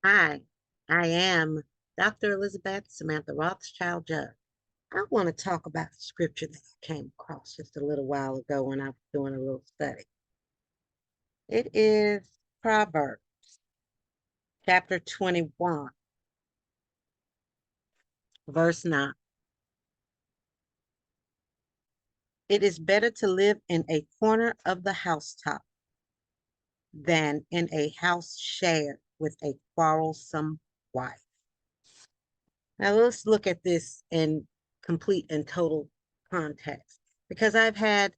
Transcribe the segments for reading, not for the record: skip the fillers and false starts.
Hi, I am Dr. Elizabeth Samantha Rothschild Judge. I want to talk about the scripture that I came across just a little while ago when I was doing a little study. It is Proverbs chapter 21, verse 9. It is better to live in a corner of the housetop than in a house shared with a quarrelsome wife. Now let's look at this in complete and total context because I've had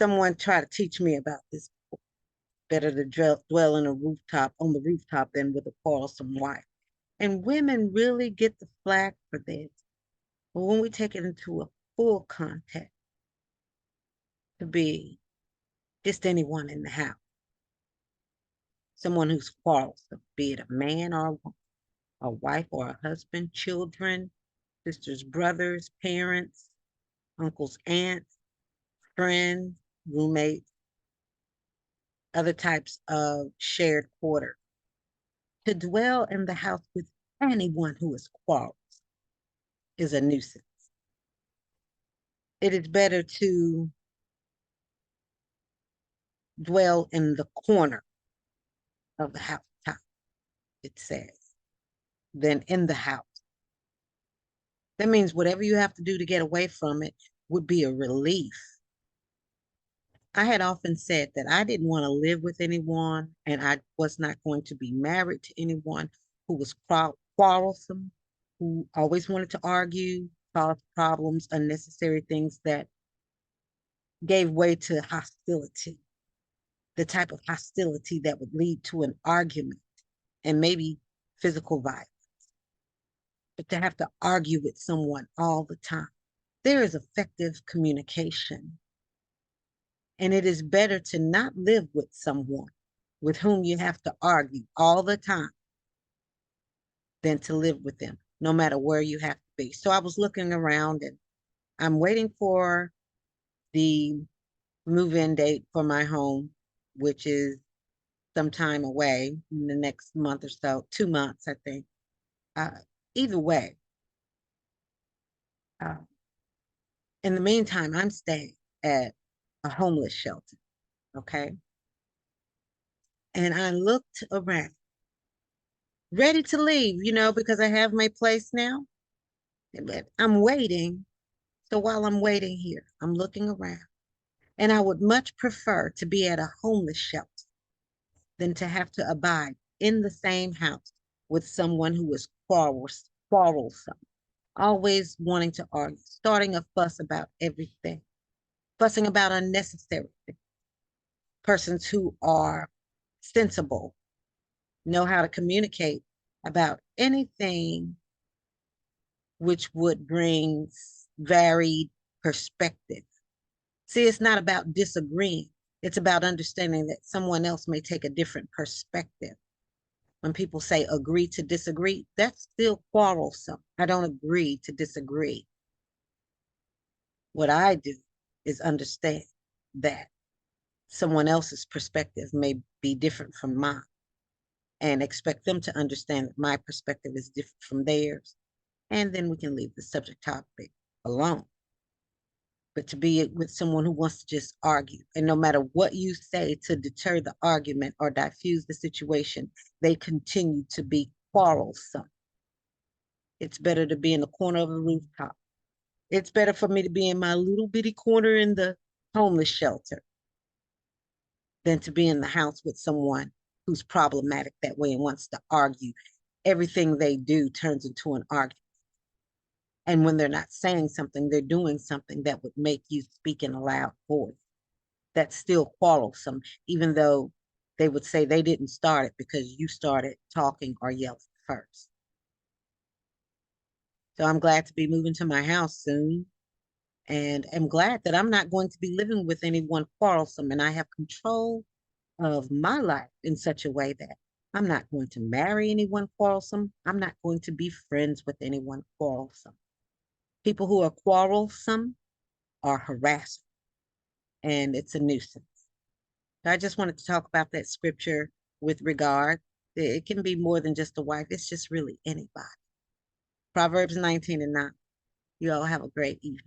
someone try to teach me about this. Better to dwell in a rooftop on the rooftop than with a quarrelsome wife. And women really get the flack for this. But when we take it into a full context, to be just anyone in the house, someone who's quarrelsome, be it a man or a wife or a husband, children, sisters, brothers, parents, uncles, aunts, friends, roommates, other types of shared quarters. To dwell in the house with anyone who is quarrelsome is a nuisance. It is better to dwell in the corner of the housetop, it says, than in the house. That means whatever you have to do to get away from it would be a relief. I had often said that I didn't want to live with anyone and I was not going to be married to anyone who was quarrelsome, who always wanted to argue, cause problems, unnecessary things that gave way to hostility, the type of hostility that would lead to an argument and maybe physical violence. But to have to argue with someone all the time, there is effective communication. And it is better to not live with someone with whom you have to argue all the time than to live with them, no matter where you have to be. So I was looking around and I'm waiting for the move-in date for my home, which is some time away in the next month or so, 2 months, I think. Uh, Either way, uh, in the meantime, I'm staying at a homeless shelter, okay? And I looked around, ready to leave, because I have my place now. But I'm waiting. So while I'm waiting here, I'm looking around. And I would much prefer to be at a homeless shelter than to have to abide in the same house with someone who is quarrelsome, always wanting to argue, starting a fuss about everything, fussing about unnecessary things. Persons who are sensible, know how to communicate about anything which would bring varied perspective. See, it's not about disagreeing. It's about understanding that someone else may take a different perspective. When people say agree to disagree, that's still quarrelsome. I don't agree to disagree. What I do is understand that someone else's perspective may be different from mine and expect them to understand that my perspective is different from theirs. And then we can leave the subject topic alone. But to be with someone who wants to just argue, and no matter what you say to deter the argument or diffuse the situation, they continue to be quarrelsome. It's better to be in the corner of a rooftop. It's better for me to be in my little bitty corner in the homeless shelter than to be in the house with someone who's problematic that way and wants to argue. Everything they do turns into an argument. And when they're not saying something, they're doing something that would make you speak in a loud voice. That's still quarrelsome, even though they would say they didn't start it because you started talking or yelling first. So I'm glad to be moving to my house soon. And I'm glad that I'm not going to be living with anyone quarrelsome and I have control of my life in such a way that I'm not going to marry anyone quarrelsome. I'm not going to be friends with anyone quarrelsome. People who are quarrelsome are harassers, and it's a nuisance. So I just wanted to talk about that scripture with regard. It can be more than just a wife. It's just really anybody. Proverbs 19 and 9. You all have a great evening.